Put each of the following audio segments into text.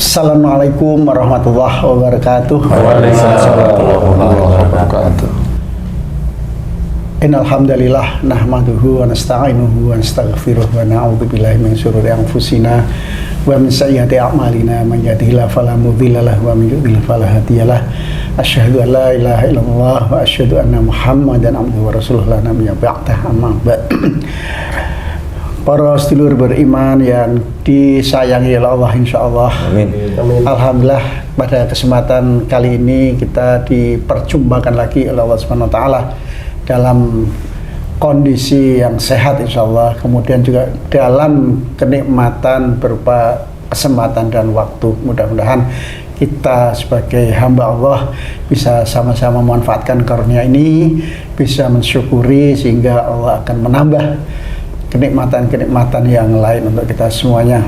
Assalamualaikum warahmatullahi wabarakatuh. Waalaikumsalam warahmatullahi wabarakatuh. Innal hamdalillah nahmaduhu wa nasta'inuhu wa nastaghfiruh wa na'udzu billahi min syururi anfusina wa min sayyiati a'malina man yahdihillahu fala mudhilla lahu wa man yudhlil fala hadiyalah. Asyhadu an la ilaha illallah wa asyhadu anna Muhammadan abduhu wa rasuluhu la nabiyya ba'dah amma ba'd. Para sedulur beriman yang disayangi oleh Allah insyaallah. Amin. Alhamdulillah pada kesempatan kali ini kita diperjumpakan lagi oleh Allah Subhanahu wa taala dalam kondisi yang sehat insyaallah, kemudian juga dalam kenikmatan berupa kesempatan dan waktu. Mudah-mudahan kita sebagai hamba Allah bisa sama-sama memanfaatkan karunia ini, bisa mensyukuri sehingga Allah akan menambah kenikmatan-kenikmatan yang lain untuk kita semuanya.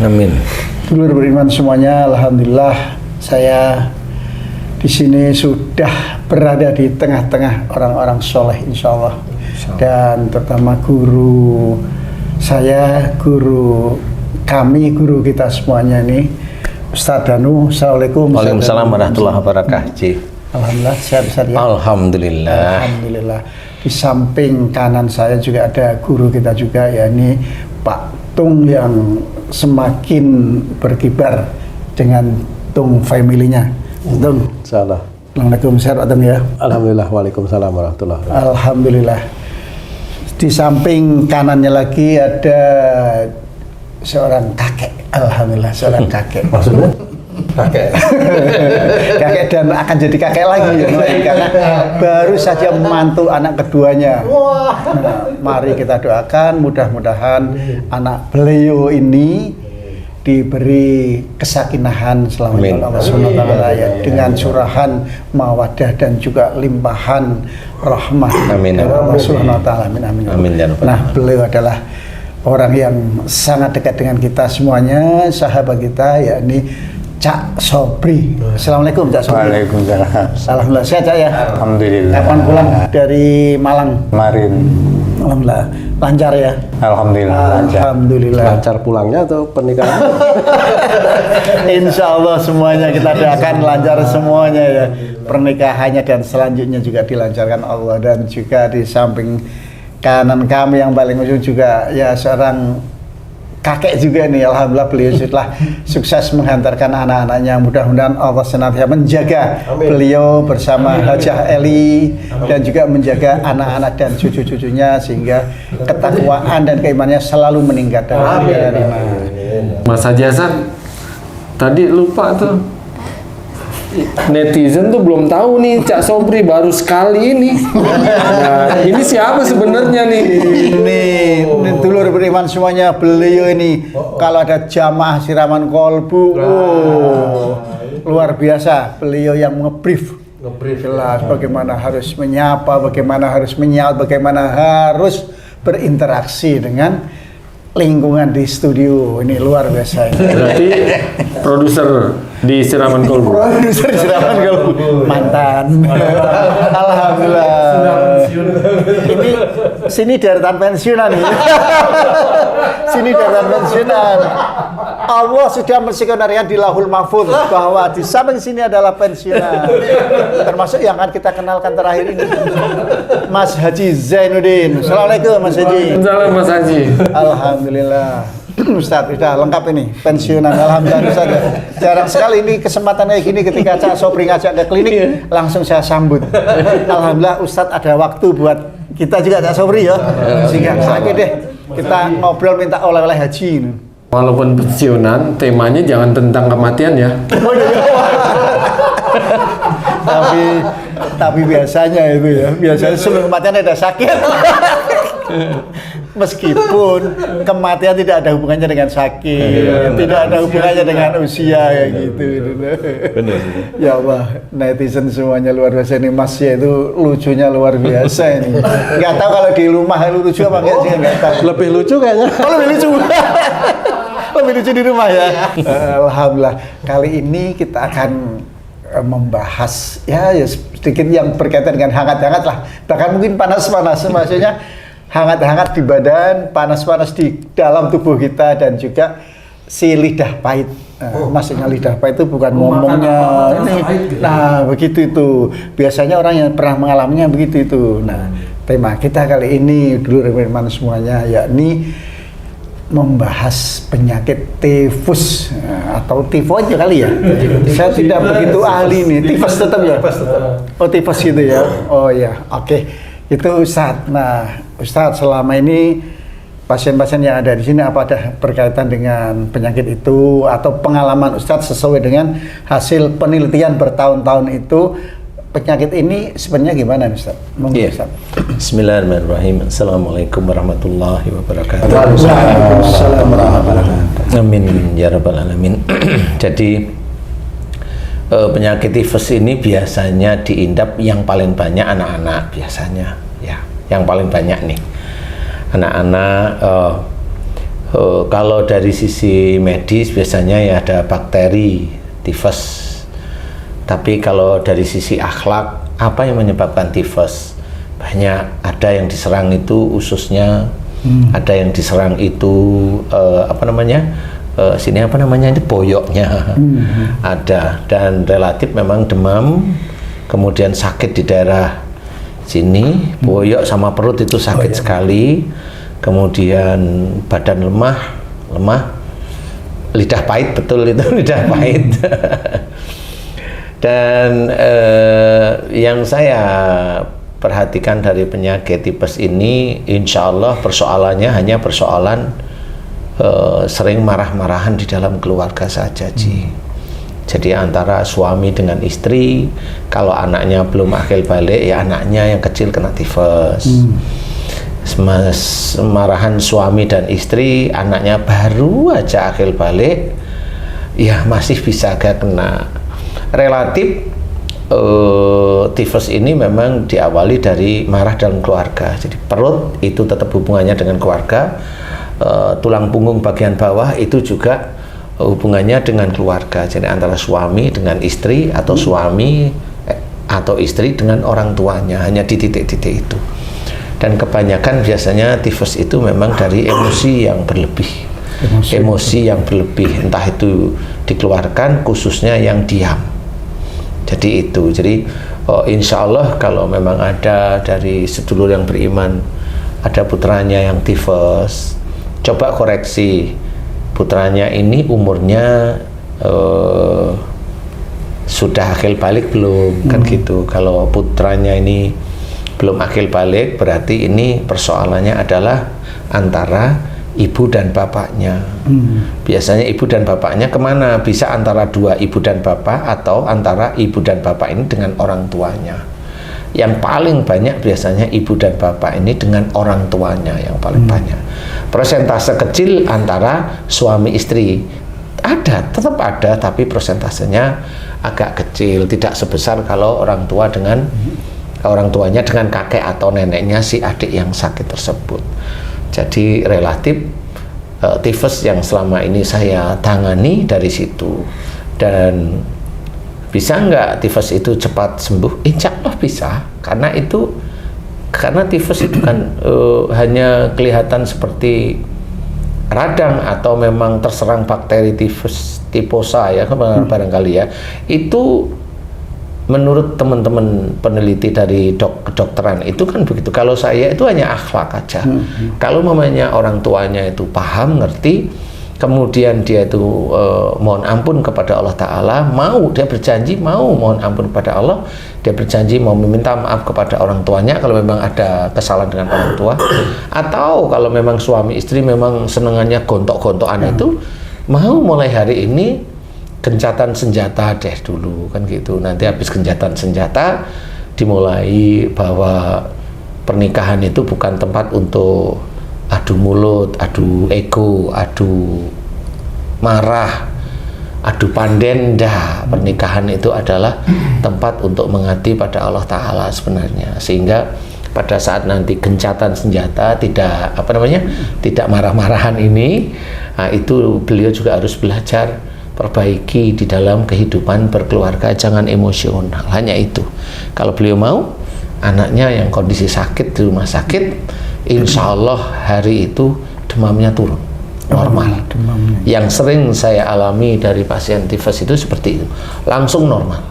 Amin. Dulur beriman semuanya, alhamdulillah saya di sini sudah berada di tengah-tengah orang-orang soleh insyaallah. Dan terutama guru saya, guru kami, guru kita semuanya ini Ustaz Danu. Assalamualaikum. Waalaikumsalam warahmatullahi wabarakatuh. Alhamdulillah sehat Ustaz ya. Alhamdulillah. Alhamdulillah. Di samping kanan saya juga ada guru kita juga, yakni Pak Tung yang semakin berkibar dengan Tung family-nya. Tung. Salah. Assalamualaikum, sehat Tung ya. Alhamdulillah, waalaikumsalam warahmatullahi wabarakatuh. Alhamdulillah. Di samping kanannya lagi ada seorang kakek. Alhamdulillah, seorang kakek. Maksudnya? Kakek. Kakek dan akan jadi kakek lagi ya, karena baru saja mantu anak keduanya. Nah, mari kita doakan mudah-mudahan anak beliau ini diberi kesakinahan selama Allah Subhanahu wa taala ya, dengan curahan mawadah dan juga limpahan rahmat dari Allah Subhanahu wa taala. Amin amin. Amin. Nah, beliau adalah orang yang sangat dekat dengan kita semuanya, sahabat kita, yakni Cak Sobri. Assalamualaikum Cak Sobri. Waalaikumsalam. Alhamdulillah sehat Cak ya. Alhamdulillah. Kapan pulang dari Malang? Kemarin. Alhamdulillah lancar ya. Alhamdulillah. Alhamdulillah. Lancar pulangnya atau pernikahan? Insya Allah semuanya kita doakan lancar semuanya ya, pernikahannya dan selanjutnya juga dilancarkan Allah. Dan juga di samping kanan kami yang paling ujung juga ya seorang kakek juga nih, alhamdulillah beliau setelah sukses menghantarkan anak-anaknya, mudah-mudahan Allah senantiasa menjaga beliau bersama Hajah Eli dan juga menjaga anak-anak dan cucu-cucunya sehingga ketakwaan dan keimanannya selalu meningkat dan menerima. Mas Haji Hasan tadi lupa tuh, netizen tuh belum tahu nih Cak Sobri baru sekali ini. Nah, ini siapa sebenarnya nih? Ini dulur beriman semuanya, beliau ini kalau ada jamaah siraman kolbu, luar biasa. Beliau yang ngebrief jelas bagaimana harus menyapa, bagaimana harus menyaut, bagaimana harus berinteraksi dengan lingkungan di studio. Ini luar biasa. Berarti produser di Siraman Kolbu. Produser Siraman Kolbu. Mantan. Alhamdulillah. Ini sini deretan pensiunan nih. Sini deretan pensiunan. Allah sudah menskenario di Lauhul Mahfuz bahwa di samping sini adalah pensiunan. Termasuk yang akan kita kenalkan terakhir ini, Mas Haji Zainuddin. Assalamualaikum Mas Haji. Salam Mas Haji. Alhamdulillah. Ustadz, sudah lengkap ini pensiunan. Alhamdulillah Ustadz. Jarang sekali ini kesempatan kayak gini ketika Cak Sobri ngajak ke klinik langsung saya sambut. Alhamdulillah Ustadz ada waktu buat kita juga Cak Sobri ya. Sehingga sakit deh kita ngobrol minta oleh-oleh haji ini. Walaupun pensiunan, temanya jangan tentang kematian ya. tapi biasanya itu ya, biasanya sebelum kematian ada sakit. Meskipun kematian tidak ada hubungannya dengan sakit, tidak ada hubungannya dengan usia kayak gitu. Benar. Ya Allah, netizen semuanya luar biasa ini, Mas ya itu lucunya luar biasa ini. Nggak tahu kalau di rumah lucu apa enggak sih, nggak tahu. Lebih lucu kayaknya. Oh, lebih lucu. Lebih lucu di rumah ya. Alhamdulillah. Kali ini kita akan membahas ya sedikit yang berkaitan dengan hangat-hangat lah. Bahkan mungkin panas-panas, maksudnya hangat-hangat di badan, panas-panas di dalam tubuh kita, dan juga si lidah pahit Maksudnya lidah pahit itu bukan ngomongnya ini. Nah, begitu itu. Biasanya orang yang pernah mengalaminya begitu itu. Nah, tema kita kali ini dulu teman-teman semuanya yakni membahas penyakit tifus atau tifoid ya kali ya. Saya tidak begitu ahli nih. Tifus tetap ya. Oh, tifus gitu ya. Oh ya, oke. Itu Ustadz. Nah, Ustadz selama ini pasien-pasien yang ada di sini apa ada berkaitan dengan penyakit itu atau pengalaman Ustadz sesuai dengan hasil penelitian bertahun-tahun itu penyakit ini sebenarnya gimana Ustadz? Iya. Bismillahirrahmanirrahim. Assalamualaikum warahmatullahi wabarakatuh. Waalaikumsalam warahmatullahi wabarakatuh. Amin ya rabbal alamin. Jadi penyakit tifus ini biasanya diindap yang paling banyak anak-anak biasanya ya, yang paling banyak nih anak-anak. Kalau dari sisi medis biasanya ya ada bakteri tifus, tapi kalau dari sisi akhlak apa yang menyebabkan tifus? Banyak, ada yang diserang itu ususnya, ada yang diserang itu sini apa namanya itu boyoknya, ada, dan relatif memang demam, kemudian sakit di daerah sini, boyok sama perut itu sakit sekali, kemudian badan lemah, lidah pahit, betul itu lidah pahit. Dan yang saya perhatikan dari penyakit tipes ini, insya Allah persoalannya hanya persoalan sering marah-marahan di dalam keluarga saja, Ji. Jadi antara suami dengan istri, kalau anaknya belum akil balik, ya anaknya yang kecil kena tifus. Marahan suami dan istri, anaknya baru aja akil balik, ya masih bisa agak kena. Relatif tifus ini memang diawali dari marah dalam keluarga. Jadi perut itu tetap hubungannya dengan keluarga, tulang punggung bagian bawah itu juga hubungannya dengan keluarga. Jadi antara suami dengan istri atau suami atau istri dengan orang tuanya, hanya di titik-titik itu. Dan kebanyakan biasanya tifus itu memang dari emosi yang berlebih, emosi yang berlebih, entah itu dikeluarkan khususnya yang diam. Jadi itu, jadi insya Allah kalau memang ada dari sedulur yang beriman, ada putranya yang tifus, coba koreksi putranya ini umurnya sudah akil balik belum, kan gitu. Kalau putranya ini belum akil balik, berarti ini persoalannya adalah antara ibu dan bapaknya. Biasanya ibu dan bapaknya kemana? Bisa antara dua ibu dan bapak, atau antara ibu dan bapak ini dengan orang tuanya. Yang paling banyak biasanya ibu dan bapak ini dengan orang tuanya yang paling banyak. Persentase kecil antara suami istri ada, tetap ada, tapi persentasenya agak kecil, tidak sebesar kalau orang tua dengan orang tuanya dengan kakek atau neneknya si adik yang sakit tersebut. Jadi relatif tifus yang selama ini saya tangani dari situ. Dan bisa nggak tifus itu cepat sembuh? Insya Allah bisa, karena tifus itu kan hanya kelihatan seperti radang atau memang terserang bakteri tifus tiposa ya, barangkali ya. Itu menurut teman-teman peneliti dari kedokteran itu kan begitu. Kalau saya itu hanya akhlak aja. Kalau mamanya orang tuanya itu paham, ngerti, kemudian dia itu mohon ampun kepada Allah Ta'ala, dia berjanji mau mohon ampun kepada Allah, dia berjanji mau meminta maaf kepada orang tuanya kalau memang ada kesalahan dengan orang tua, atau kalau memang suami istri memang senengannya gontok-gontokan itu, mau mulai hari ini gencatan senjata deh dulu, kan gitu. Nanti habis gencatan senjata dimulai bahwa pernikahan itu bukan tempat untuk adu mulut, adu ego, adu marah, adu pandenda. Pernikahan itu adalah tempat untuk mengabdi pada Allah Ta'ala sebenarnya, sehingga pada saat nanti gencatan senjata tidak tidak marah-marahan ini, nah itu beliau juga harus belajar perbaiki di dalam kehidupan berkeluarga, jangan emosional. Hanya itu. Kalau beliau mau anaknya yang kondisi sakit di rumah sakit, insya Allah hari itu demamnya turun. normal. Demamnya. Yang sering saya alami dari pasien tifus itu seperti itu, langsung normal.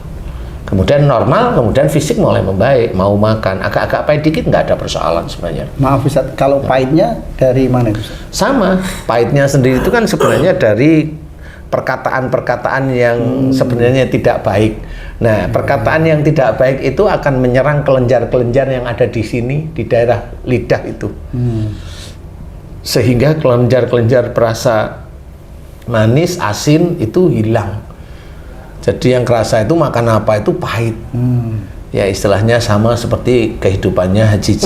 Kemudian normal, kemudian fisik mulai membaik, mau makan, agak-agak pahit dikit nggak ada persoalan sebenarnya. Maaf Ustaz, kalau pahitnya dari mana itu Ustaz? Sama, pahitnya sendiri itu kan sebenarnya dari perkataan-perkataan yang sebenarnya tidak baik. Nah, perkataan yang tidak baik itu akan menyerang kelenjar-kelenjar yang ada di sini, di daerah lidah itu. Sehingga kelenjar-kelenjar perasa manis, asin itu hilang. Jadi yang kerasa itu makan apa itu pahit. Ya istilahnya sama seperti kehidupannya Haji J.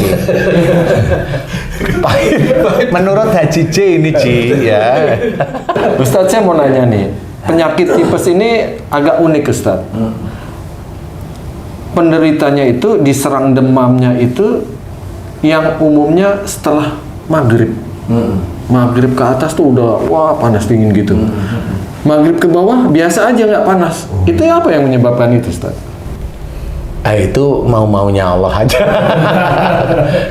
Pahit. Menurut Haji J ini Ji ya. Ustadz, saya mau nanya nih, penyakit tipes ini agak unik Ustadz. Penderitanya itu diserang demamnya itu yang umumnya setelah maghrib. Maghrib ke atas tuh udah wah panas dingin gitu. Maghrib ke bawah biasa aja nggak panas. Itu apa yang menyebabkan itu Ustaz? Itu mau-maunya Allah aja.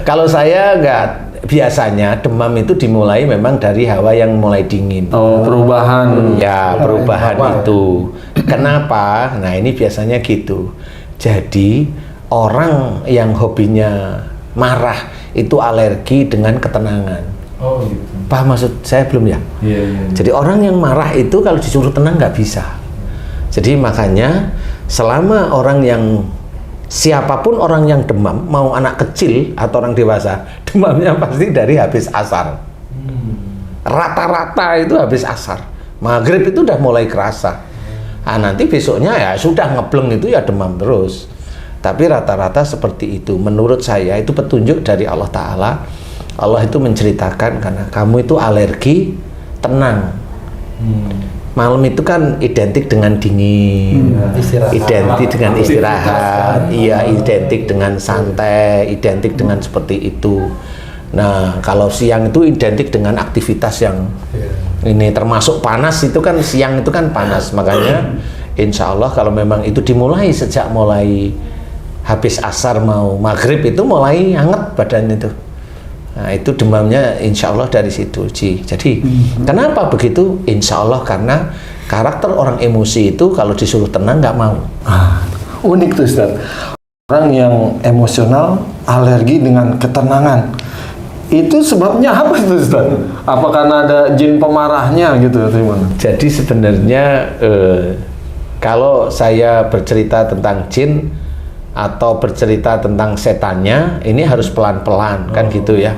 Kalau saya nggak, biasanya demam itu dimulai memang dari hawa yang mulai dingin. Oh, perubahan. Ya, perubahan itu. Kenapa? Nah, ini biasanya gitu. Jadi, orang yang hobinya marah itu alergi dengan ketenangan. Oh, gitu. Paham maksud saya belum ya? Iya. Jadi orang yang marah itu kalau disuruh tenang nggak bisa. Jadi makanya selama orang yang siapapun orang yang demam, mau anak kecil atau orang dewasa, demamnya pasti dari habis asar. Rata-rata itu habis asar. Maghrib itu udah mulai kerasa. Nah, nanti besoknya ya sudah ngebleng itu ya demam terus. Tapi rata-rata seperti itu. Menurut saya itu petunjuk dari Allah Ta'ala. Allah itu menceritakan karena kamu itu alergi, tenang. Malam itu kan identik dengan dingin, identik dengan istirahat, iya identik dengan santai, identik dengan seperti itu. Nah, kalau siang itu identik dengan aktivitas yang ini termasuk panas itu kan, siang itu kan panas. Makanya insya Allah kalau memang itu dimulai sejak mulai habis asar mau maghrib itu mulai hangat badan itu. Nah, itu demamnya insya Allah dari situ, Ji. Jadi, kenapa begitu? Insya Allah karena karakter orang emosi itu kalau disuruh tenang nggak mau. Unik tuh Ustaz. Orang yang emosional, alergi dengan ketenangan. Itu sebabnya apa tuh Ustaz? Apa karena ada jin pemarahnya gitu atau gimana? Jadi sebenarnya kalau saya bercerita tentang jin atau bercerita tentang setannya, ini harus pelan-pelan kan gitu ya.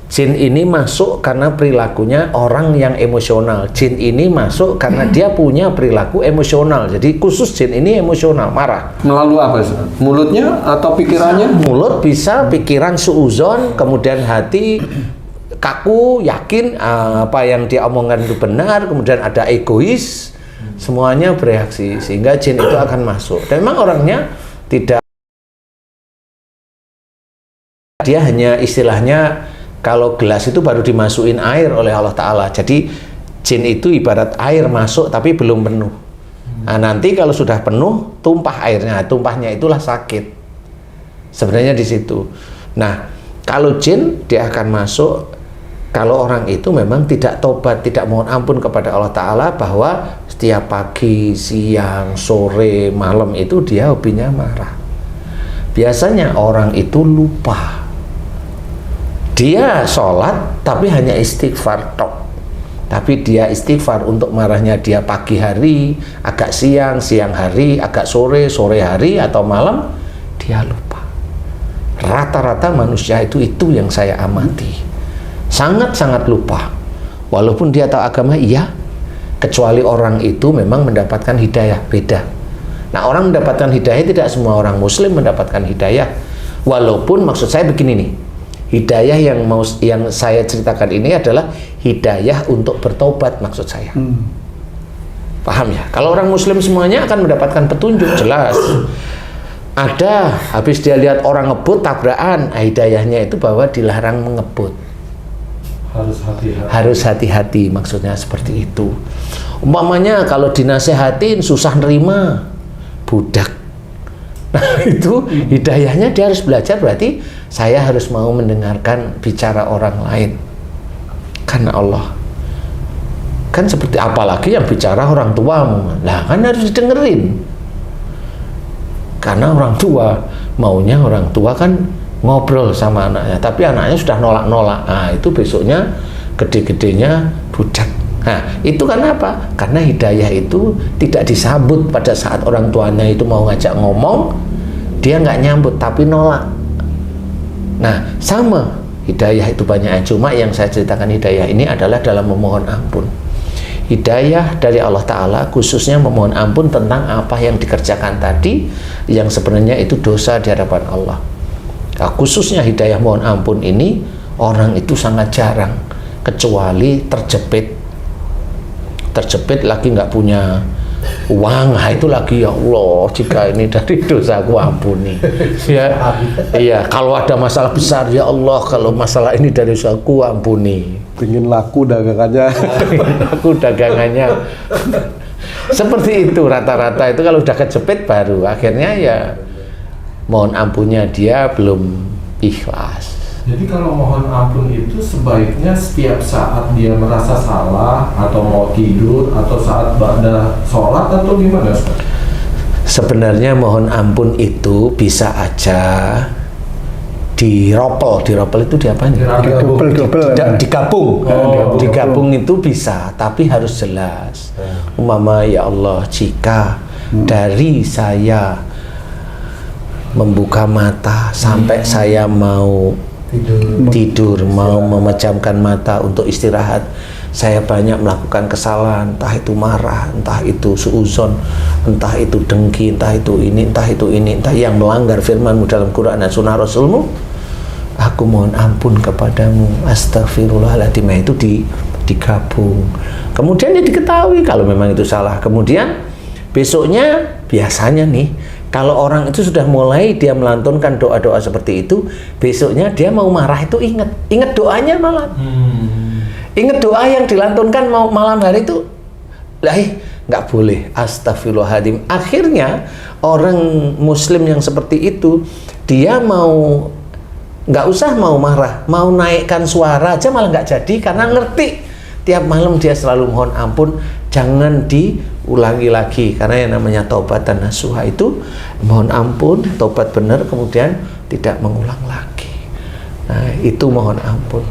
Jin ini masuk karena perilakunya orang yang emosional. Jin ini masuk karena dia punya perilaku emosional. Jadi khusus jin ini emosional, marah. Melalui apa Ustaz? Mulutnya atau pikirannya? Mulut bisa, pikiran suuzon, kemudian hati kaku, yakin apa yang dia omongkan itu benar, kemudian ada egois, semuanya bereaksi sehingga jin itu akan masuk. Dan memang orangnya tidak, dia hanya istilahnya kalau gelas itu baru dimasukin air oleh Allah Ta'ala. Jadi jin itu ibarat air masuk tapi belum penuh. Nah, nanti kalau sudah penuh tumpah airnya, tumpahnya itulah sakit sebenarnya di situ. Nah, kalau jin dia akan masuk kalau orang itu memang tidak tobat, tidak mohon ampun kepada Allah Ta'ala, bahwa setiap pagi, siang, sore, malam itu dia hobinya marah. Biasanya orang itu lupa. Dia sholat tapi hanya istighfar tok. Tapi dia istighfar untuk marahnya dia pagi hari, agak siang, siang hari, agak sore, sore hari, atau malam, dia lupa. Rata-rata manusia itu yang saya amati. Sangat-sangat lupa. Walaupun dia tahu agama, iya. Kecuali orang itu memang mendapatkan hidayah, beda. Nah, orang mendapatkan hidayah, tidak semua orang muslim mendapatkan hidayah. Walaupun maksud saya begini nih, hidayah yang saya ceritakan ini adalah hidayah untuk bertobat maksud saya. Paham ya? Kalau orang muslim semuanya akan mendapatkan petunjuk jelas. Ada, habis dia lihat orang ngebut tabrakan, hidayahnya itu bahwa dilarang mengebut. Harus hati-hati, maksudnya seperti itu. Umpamanya kalau dinasehatin susah nerima, budak. Nah, itu hidayahnya dia harus belajar, berarti saya harus mau mendengarkan bicara orang lain karena Allah. Kan seperti apalagi yang bicara orang tuamu. Lah kan harus didengerin. Karena orang tua maunya orang tua kan ngobrol sama anaknya, tapi anaknya sudah nolak-nolak. Nah, itu besoknya gede-gedenya budak. Nah, itu karena apa? Karena hidayah itu tidak disambut pada saat orang tuanya itu mau ngajak ngomong, dia nggak nyambut tapi nolak. Nah, sama hidayah itu banyak. Cuma yang saya ceritakan hidayah ini adalah dalam memohon ampun. Hidayah dari Allah Ta'ala khususnya memohon ampun tentang apa yang dikerjakan tadi yang sebenarnya itu dosa di hadapan Allah. Nah, khususnya hidayah mohon ampun ini orang itu sangat jarang, kecuali terjepit lagi nggak punya uang. Nah, itu lagi, ya Allah, jika ini dari dosa aku ampuni. Ya, iya, kalau ada masalah besar, ya Allah, kalau masalah ini dari dosa aku ampuni. Pengen laku dagangannya. Aku dagangannya. Seperti itu rata-rata itu kalau udah kejepit baru akhirnya ya mohon ampunnya dia belum ikhlas. Jadi kalau mohon ampun itu sebaiknya setiap saat dia merasa salah atau mau tidur atau saat ba'da sholat atau gimana? Sebenarnya mohon ampun itu bisa aja diropel itu diapain? Digabung. Digabung itu bisa, tapi harus jelas. Umpama, ya Allah, jika dari saya membuka mata sampai saya mau tidur, mau memejamkan mata untuk istirahat, saya banyak melakukan kesalahan, entah itu marah, entah itu suuzon, entah itu dengki, entah itu ini, entah yang melanggar firman-Mu dalam Quran dan Sunnah Rasul-Mu. Aku mohon ampun kepadamu, astagfirullahaladzim. Itu digabung. Kemudian ya diketahui kalau memang itu salah. Kemudian besoknya biasanya nih, kalau orang itu sudah mulai dia melantunkan doa-doa seperti itu, besoknya dia mau marah itu ingat doanya malam. Ingat doa yang dilantunkan malam hari itu, nggak boleh, astagfirullahaladzim. Akhirnya orang muslim yang seperti itu, dia nggak usah mau marah, mau naikkan suara aja malah nggak jadi, karena ngerti tiap malam dia selalu mohon ampun. Jangan diulangi lagi, karena yang namanya taubat dan nasuha itu mohon ampun, taubat benar, kemudian tidak mengulang lagi. Nah, itu mohon ampun.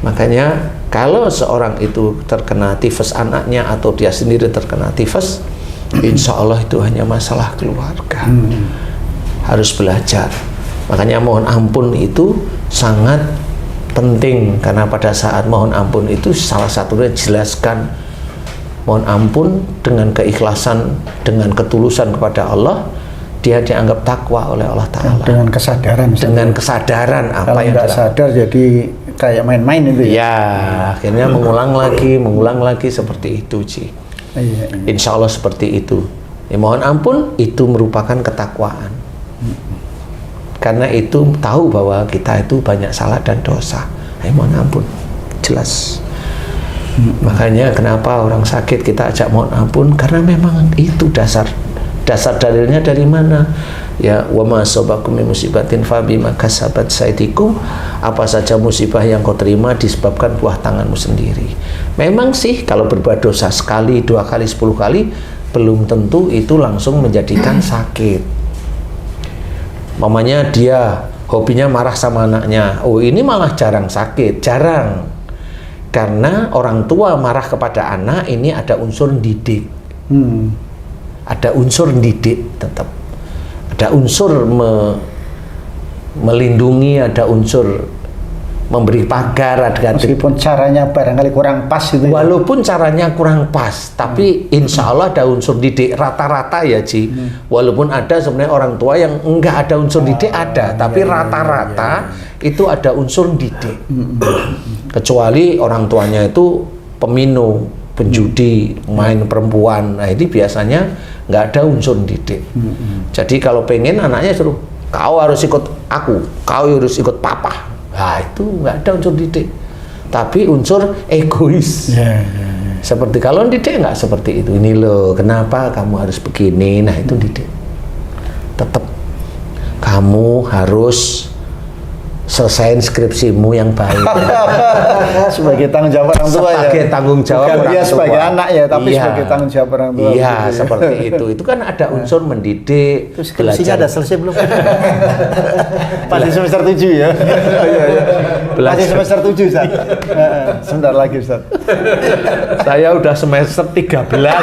Makanya kalau seorang itu terkena tifus anaknya atau dia sendiri terkena tifus, insya Allah itu hanya masalah keluarga. Harus belajar. Makanya mohon ampun itu sangat penting, karena pada saat mohon ampun itu salah satunya jelaskan mohon ampun dengan keikhlasan, dengan ketulusan kepada Allah, dia dianggap takwa oleh Allah Ta'ala. Dengan kesadaran. Dengan kesadaran apa kalau yang nggak sadar jadi kayak main-main itu ya. Ya, akhirnya mengulang lagi seperti itu, Ci. Iya. Insya Allah seperti itu. Ya, mohon ampun itu merupakan ketakwaan. Karena itu tahu bahwa kita itu banyak salah dan dosa. Mohon ampun, jelas. Makanya kenapa orang sakit kita ajak mohon ampun, karena memang itu dasar dalilnya dari mana? Ya, wa ma asabakum min musibatin fa bima kasabat saydikum. Apa saja musibah yang kau terima disebabkan buah tanganmu sendiri. Memang sih kalau berbuat dosa sekali, 2 kali, 10 kali belum tentu itu langsung menjadikan sakit. Mamanya dia hobinya marah sama anaknya, oh ini malah jarang sakit, jarang. Karena orang tua marah kepada anak ini ada unsur didik. Ada unsur didik tetap. Ada unsur melindungi, ada unsur memberi pagar, meskipun caranya barangkali kurang pas itu. Walaupun caranya kurang pas, tapi insya Allah ada unsur didik rata-rata ya, Ci. Walaupun ada sebenarnya orang tua yang enggak ada unsur didik ada, tapi rata-rata itu ada unsur didik. Kecuali orang tuanya itu peminum, penjudi, main perempuan. Nah, ini biasanya nggak ada unsur didik. Jadi kalau pengen anaknya suruh, kau harus ikut aku, kau harus ikut papa. Nah, itu nggak ada unsur didik, tapi unsur egois. Seperti kalau didik nggak seperti itu. Ini loh, kenapa kamu harus begini? Nah, itu didik. Tetap kamu harus Selesain skripsimu yang baik. Sebagai tanggung jawab orang tua ya. Sebagai tanggung jawab Bukan orang dia tua. sebagai anak ya, tapi Iya. sebagai tanggung jawab orang tua. Iya, begitu ya. seperti itu. Itu kan ada unsur mendidik, Terus skripsinya ada belajar. selesai belum? Masih semester 7 ya? Iya, iya. Masih Belajar. semester 7, Ustaz. Sebentar lagi, Ustaz. Saya udah semester 13.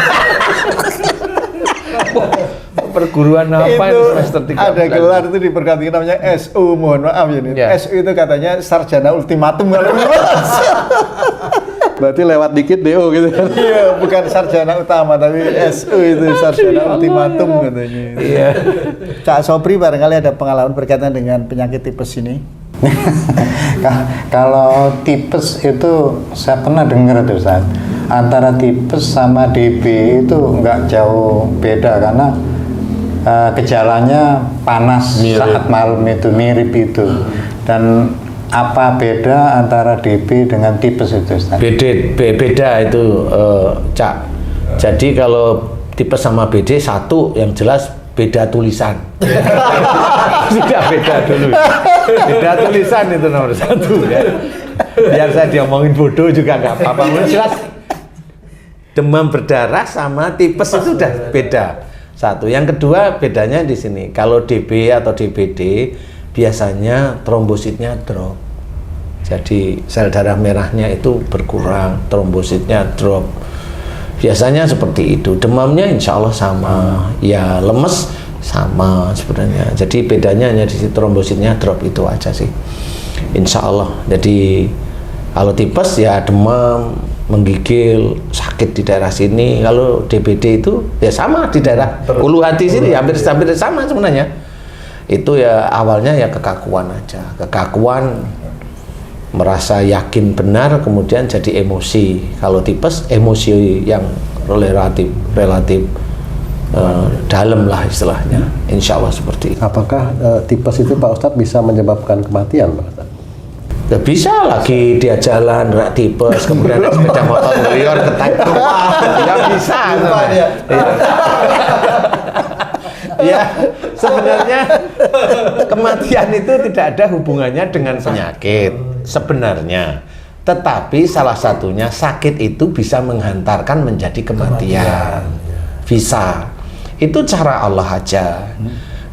Perguruan apa ini Itu semester 13? ada gelar itu di perguruan tinggi namanya SU, mohon maaf ya nih. Ya. SU itu katanya sarjana ultimatum kalau Berarti lewat dikit DO gitu. Iya, bukan sarjana utama tapi SU itu sarjana ultimatum katanya. Iya. Cak Sobri barangkali ada pengalaman berkaitan dengan penyakit tipes ini. Kalau tipes itu saya pernah dengar tuh Ustaz, antara tipes sama DB itu nggak jauh beda karena gejalanya panas saat malam itu mirip itu. Dan apa beda antara DB dengan tipes itu Ustaz? Beda itu, Cak. Jadi kalau tipes sama BD satu yang jelas beda tulisan. Sudah beda dulu. Beda tulisan itu nomor satu ya. Biar saya diomongin bodoh juga nggak apa-apa. Jelas demam berdarah sama tipes itu udah beda. Satu. Yang kedua bedanya di sini. Kalau DB atau DBD biasanya trombositnya drop. Jadi sel darah merahnya itu berkurang, trombositnya drop. Biasanya seperti itu. Demamnya insya Allah sama. Ya lemes sama sebenarnya. Jadi bedanya hanya di situ, trombositnya drop itu aja sih. Insya Allah. Jadi kalau tipes ya demam, menggigil, sakit di daerah sini. Kalau DBD itu ya sama di daerah ulu hati sini, hampir sama sebenarnya. Itu ya awalnya ya kekakuan aja, kekakuan, merasa yakin benar, kemudian jadi emosi. Kalau tipes emosi yang relatif dalam lah istilahnya. Insya Allah seperti itu. Apakah tipes itu Pak Ustadz bisa menyebabkan kematian Pak Ustadz? Ya bisa lagi dia jalan rak tipes, kemudian naik sepeda motor ngelior ketak ya bisa ya. Ya sebenarnya kematian itu tidak ada hubungannya dengan penyakit sebenarnya, tetapi salah satunya sakit itu bisa menghantarkan menjadi kematian. Bisa, itu cara Allah aja.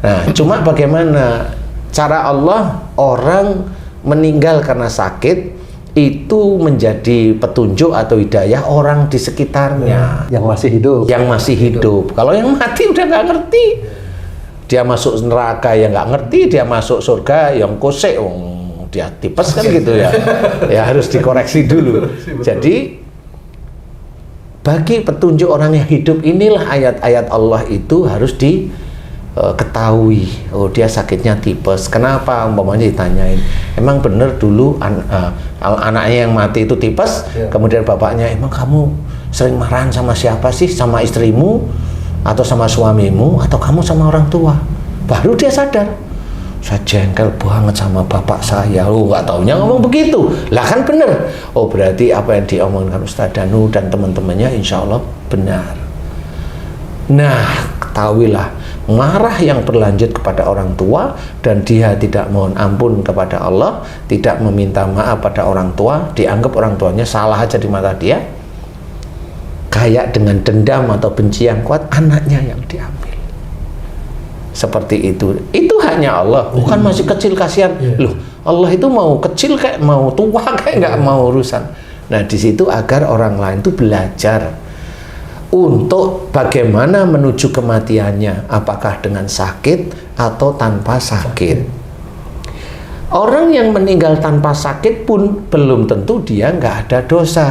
Nah cuma bagaimana cara Allah, orang meninggal karena sakit itu menjadi petunjuk atau hidayah orang di sekitarnya Yang masih hidup. yang masih hidup. Kalau yang mati udah nggak ngerti, dia masuk neraka yang nggak ngerti, dia masuk surga yang kosek, dia tipes kan gitu ya. Ya harus dikoreksi dulu. Jadi bagi petunjuk orang yang hidup inilah ayat-ayat Allah itu harus ketahui. Oh dia sakitnya tipes. Kenapa? Umpamanya ditanyain, emang bener dulu anaknya yang mati itu tipes, kemudian bapaknya, emang kamu sering marahan sama siapa sih? Sama istrimu atau sama suamimu atau kamu sama orang tua? Baru dia sadar, saya jengkel banget sama bapak saya. Oh nggak taunya ngomong begitu. Lah kan bener. Oh berarti apa yang diomongkan Ustaz Danu dan teman-temannya insya Allah benar. Nah ketahuilah, marah yang berlanjut kepada orang tua dan dia tidak mohon ampun kepada Allah, tidak meminta maaf pada orang tua, dianggap orang tuanya salah aja di mata dia, kayak dengan dendam atau benci yang kuat, anaknya yang diambil. Seperti itu hanya Allah, bukan masih kecil kasihan. Loh Allah itu mau kecil kayak mau tua kayak nggak mau urusan. Nah di situ agar orang lain itu belajar untuk bagaimana menuju kematiannya, apakah dengan sakit atau tanpa sakit. Orang yang meninggal tanpa sakit pun belum tentu dia nggak ada dosa.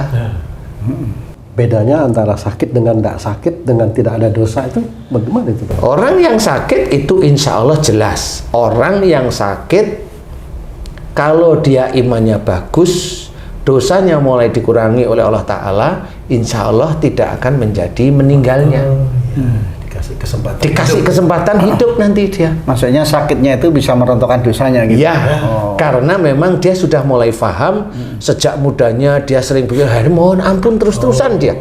Bedanya antara sakit dengan tidak sakit dengan tidak ada dosa itu bagaimana itu Pak? Orang yang sakit itu insya Allah jelas. Orang yang sakit kalau dia imannya bagus, dosanya mulai dikurangi oleh Allah Ta'ala, insya Allah tidak akan menjadi meninggalnya. Dikasih kesempatan hidup nanti dia. Maksudnya sakitnya itu bisa merontokkan dosanya gitu. Ya, karena memang dia sudah mulai paham sejak mudanya dia sering berpikir, mohon ampun terus-terusan dia.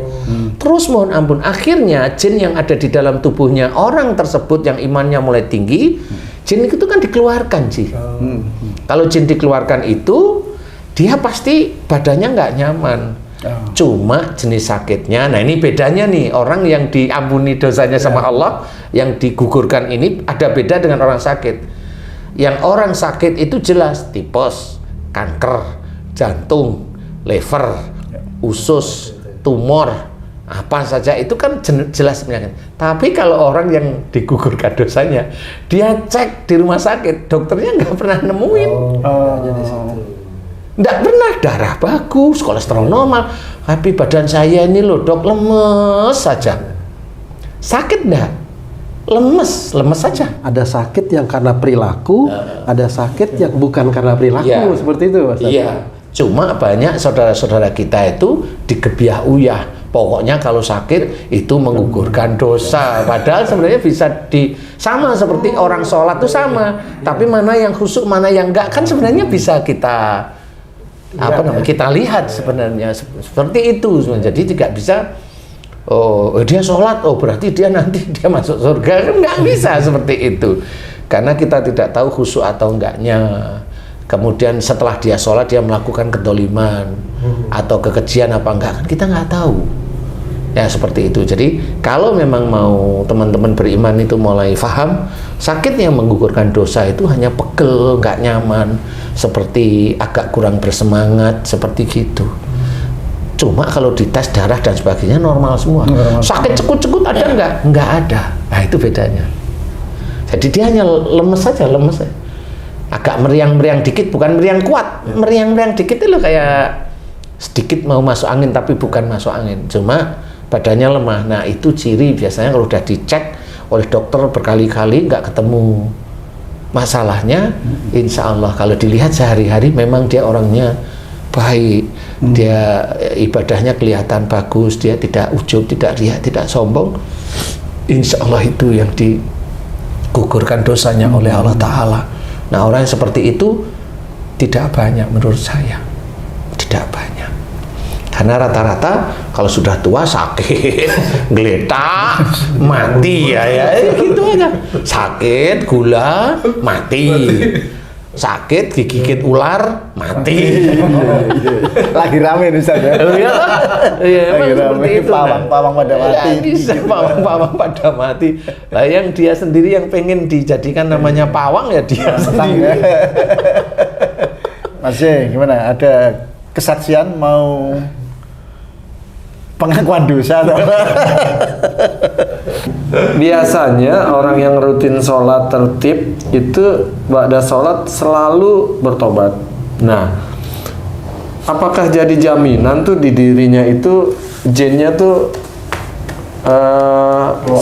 Terus mohon ampun. Akhirnya jin yang ada di dalam tubuhnya orang tersebut yang imannya mulai tinggi, jin itu kan dikeluarkan sih. Kalau jin dikeluarkan itu, dia pasti badannya nggak nyaman. Cuma jenis sakitnya, nah ini bedanya nih, orang yang diampuni dosanya sama Allah, yang digugurkan ini ada beda dengan orang sakit. Yang orang sakit itu jelas tipes, kanker, jantung, liver, usus, tumor, apa saja itu kan jelas penyakit. Tapi kalau orang yang digugurkan dosanya, dia cek di rumah sakit, dokternya nggak pernah nemuin. Nggak pernah, darah bagus, kolesterol normal, tapi badan saya ini loh dok lemes saja. Sakit nggak? Lemes saja. Ada sakit yang karena perilaku, ada sakit yang bukan karena perilaku, Iya. seperti itu Mas. Iya, cuma banyak saudara-saudara kita itu digebiah uyah. Pokoknya kalau sakit itu menggugurkan dosa. Padahal sebenarnya bisa sama seperti orang sholat itu sama. Tapi mana yang khusyuk, mana yang enggak, kan sebenarnya bisa kita kita lihat sebenarnya seperti itu. Jadi tidak bisa dia sholat, berarti dia nanti dia masuk surga, kan nggak bisa seperti itu. Karena kita tidak tahu khusyuk atau enggaknya. Kemudian setelah dia sholat dia melakukan kedoliman atau kekejian apa enggak, kan kita nggak tahu. Ya seperti itu. Jadi kalau memang mau teman-teman beriman itu mulai paham, sakit yang menggugurkan dosa itu hanya pegel, nggak nyaman, seperti agak kurang bersemangat, seperti gitu. Cuma kalau dites darah dan sebagainya normal semua. Sakit cekut-cekut ada nggak? Nggak ada. Nah itu bedanya. Jadi dia hanya lemes saja, agak meriang-meriang dikit, bukan meriang kuat, meriang-meriang dikit itu loh, kayak sedikit mau masuk angin tapi bukan masuk angin, cuma badannya lemah. Nah itu ciri biasanya kalau udah dicek oleh dokter berkali-kali nggak ketemu masalahnya. Insya Allah kalau dilihat sehari-hari memang dia orangnya baik, dia ibadahnya kelihatan bagus, dia tidak ujub, tidak riak, tidak sombong. Insya Allah itu yang digugurkan dosanya oleh Allah Ta'ala. Nah orang yang seperti itu tidak banyak menurut saya, tidak banyak. Karena rata-rata kalau sudah tua sakit, geletak, mati ya gitu aja. Sakit, gula, mati. Sakit, digigit ular, mati. Lagi rame nih Ustaz ya. Iya, emang seperti itu. Pawang-pawang pada mati. Bisa pawang-pawang pada mati. Lah yang dia sendiri yang pengen dijadikan namanya pawang ya dia sendiri. Mas J, gimana? Ada kesaksian mau pengakuan dosa atau Biasanya orang yang rutin sholat tertib itu ba'da sholat selalu bertobat. Nah, apakah jadi jaminan tuh di dirinya itu jinnya tuh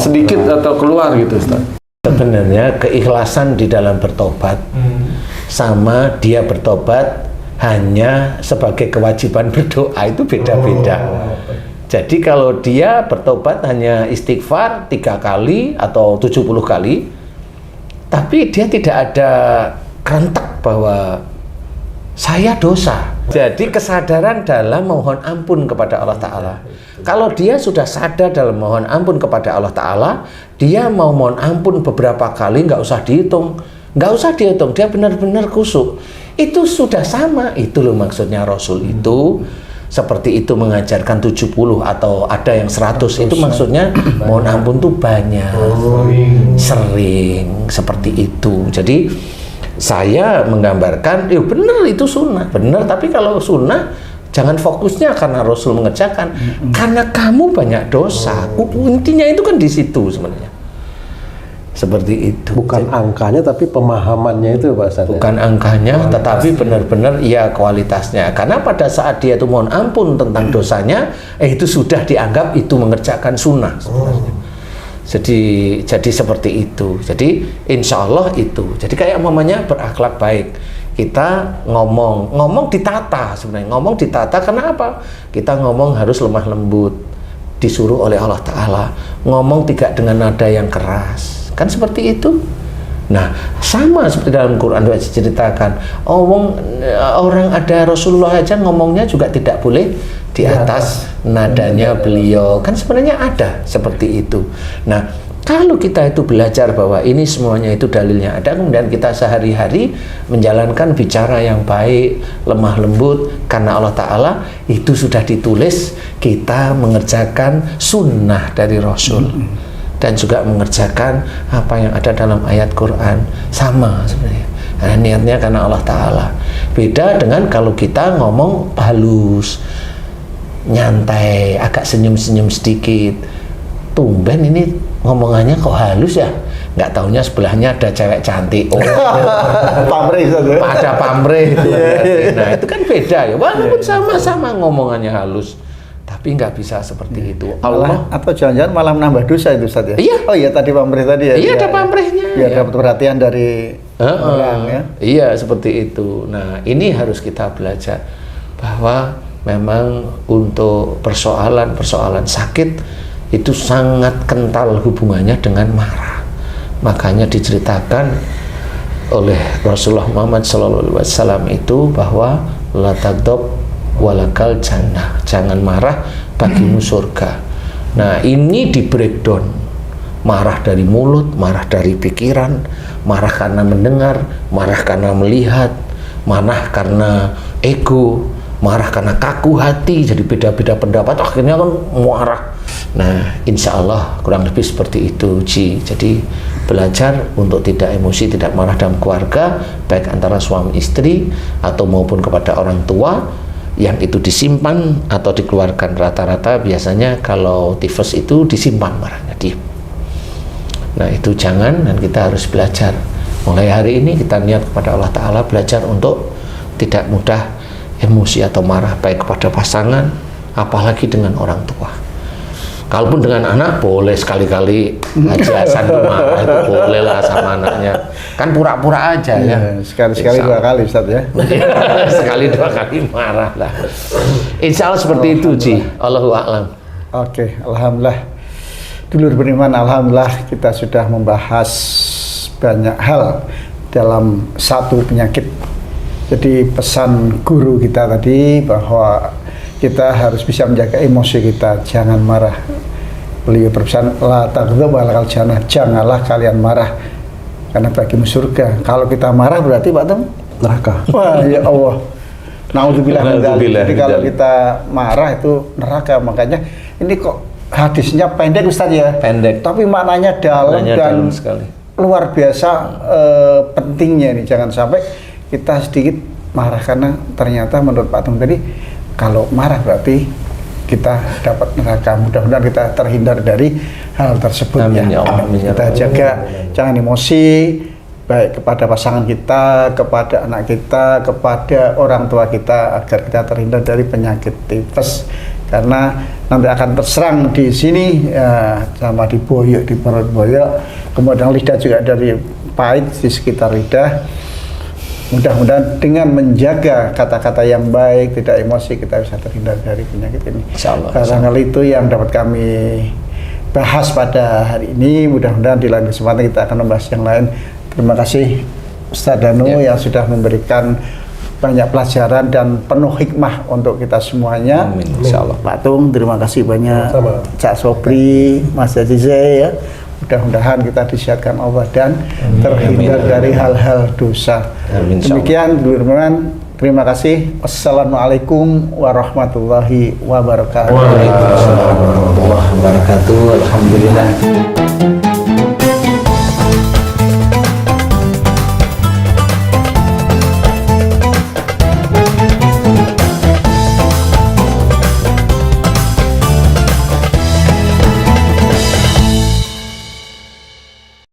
sedikit atau keluar gitu Ustaz? Sebenarnya keikhlasan di dalam bertobat sama dia bertobat hanya sebagai kewajiban berdoa itu beda-beda. Jadi kalau dia bertobat hanya istighfar 3 kali atau 70 kali, tapi dia tidak ada kerentak bahwa saya dosa. Jadi kesadaran dalam mohon ampun kepada Allah Ta'ala. Kalau dia sudah sadar dalam mohon ampun kepada Allah Ta'ala, dia mau mohon ampun beberapa kali, nggak usah dihitung. Nggak usah dihitung, dia benar-benar khusyuk. Itu sudah sama, itu loh maksudnya Rasul itu. Seperti itu mengajarkan 70 atau ada yang 100, itu maksudnya mohon ampun tuh banyak, sering, seperti itu. Jadi saya menggambarkan, benar itu sunnah, benar. Tapi kalau sunnah jangan fokusnya karena Rasul mengerjakan, karena kamu banyak dosa. Intinya itu kan di situ sebenarnya. Seperti itu. Bukan angkanya tapi pemahamannya itu Pak Ustaz. Bukan angkanya, tetapi benar-benar ya kualitasnya. Karena pada saat dia itu mohon ampun tentang dosanya, itu sudah dianggap itu mengerjakan sunnah sebenarnya. Jadi seperti itu. Jadi insya Allah itu. Jadi kayak mamanya berakhlak baik. Kita ngomong ditata sebenarnya. Ngomong ditata karena apa? Kita ngomong harus lemah lembut, disuruh oleh Allah Ta'ala. Ngomong tidak dengan nada yang keras. Kan seperti itu. Nah, sama seperti dalam Quran diceritakan, orang ada Rasulullah aja ngomongnya juga tidak boleh di atas nadanya beliau. Kan sebenarnya ada seperti itu. Nah, Kalau kita itu belajar bahwa ini semuanya itu dalilnya ada, kemudian kita sehari-hari menjalankan bicara yang baik, lemah lembut, karena Allah Ta'ala itu sudah ditulis kita mengerjakan sunnah dari Rasul dan juga mengerjakan apa yang ada dalam ayat Quran, sama sebenarnya. Nah, niatnya karena Allah Ta'ala. Beda dengan kalau kita ngomong halus, nyantai, agak senyum-senyum sedikit. Tumben ini ngomongannya kok halus ya, nggak taunya sebelahnya ada cewek cantik. Oh, Pamrih saja. ada pamrih itu. Nah itu kan beda ya, walaupun sama-sama ngomongannya halus, tapi nggak bisa seperti itu. Allah Atau jangan-jangan malah menambah dosa itu Ustaz ya? Iya. Oh iya, tadi pamrih tadi ya. Iya, ada pamrihnya. Biar Ya. dapat perhatian dari orang ya. Iya seperti itu. Nah ini harus kita belajar bahwa memang untuk persoalan sakit itu sangat kental hubungannya dengan marah. Makanya diceritakan oleh Rasulullah Muhammad SAW itu bahwa la taghdab walakal jannah, jangan marah bagimu surga. Nah ini di breakdown, marah dari mulut, marah dari pikiran, marah karena mendengar, marah karena melihat, marah karena ego, marah karena kaku hati, jadi beda-beda pendapat, akhirnya kan marah. Nah, insya Allah kurang lebih seperti itu, Ji. Jadi belajar untuk tidak emosi, tidak marah dalam keluarga, baik antara suami istri atau maupun kepada orang tua, yang itu disimpan atau dikeluarkan. Rata-rata biasanya kalau tifus itu disimpan marahnya, diem. Nah itu jangan, dan kita harus belajar. Mulai hari ini kita niat kepada Allah Ta'ala belajar untuk tidak mudah emosi atau marah, baik kepada pasangan, apalagi dengan orang tua. Kalaupun dengan anak boleh sekali-kali aja sambil marah, itu boleh lah sama anaknya. Kan pura-pura aja ya. Sekali-sekali dua kali Ustaz ya. Sekali dua kali marah lah. Insya Allah seperti itu, Ji. Allahu a'lam. Oke, alhamdulillah. Dulur beriman, alhamdulillah kita sudah membahas banyak hal dalam satu penyakit. Jadi pesan guru kita tadi bahwa kita harus bisa menjaga emosi kita, jangan marah. Beliau berpesan, la taghdab walakal jannah, janganlah kalian marah karena bagimu surga. Kalau kita marah berarti Pak Tem Neraka. wah ya Allah. Naudzubillah min dzalik. Naudzubillah Jadi min kalau dzalik. kita marah itu neraka. Makanya ini kok hadisnya pendek Ustaz ya. Pendek. Tapi maknanya dalam Maknanya dan dalam sekali. luar biasa pentingnya ini. Jangan sampai kita sedikit marah karena ternyata menurut Pak Tung tadi kalau marah berarti kita dapat neraka. Mudah-mudahan kita terhindar dari hal tersebut. Amin, ya Allah. Amin, ya Kita Allah. jaga jangan emosi, baik kepada pasangan kita, kepada anak kita, kepada orang tua kita, agar kita terhindar dari penyakit tifus. Karena nanti akan terserang di sini ya, sama di boyok, di perut boyok, kemudian lidah juga dari pahit di sekitar lidah. Mudah-mudahan dengan menjaga kata-kata yang baik, tidak emosi, kita bisa terhindar dari penyakit ini. Insyaallah. Barangkali itu yang dapat kami bahas pada hari ini. Mudah-mudahan di lain kesempatan kita akan membahas yang lain. Terima kasih Ustaz Danu yang sudah memberikan banyak pelajaran dan penuh hikmah untuk kita semuanya. Amin, insyaallah. Pak Tung, terima kasih banyak. Sama. Cak Sobri, Mas Azize ya. Mudah-mudahan kita disihatkan Allah dan terhindar Amin. dari hal-hal dosa. Amin, insyaallah. Demikian teman-teman, terima kasih. Wassalamualaikum warahmatullahi wabarakatuh. Waalaikumsalam warahmatullahi wabarakatuh. Alhamdulillah.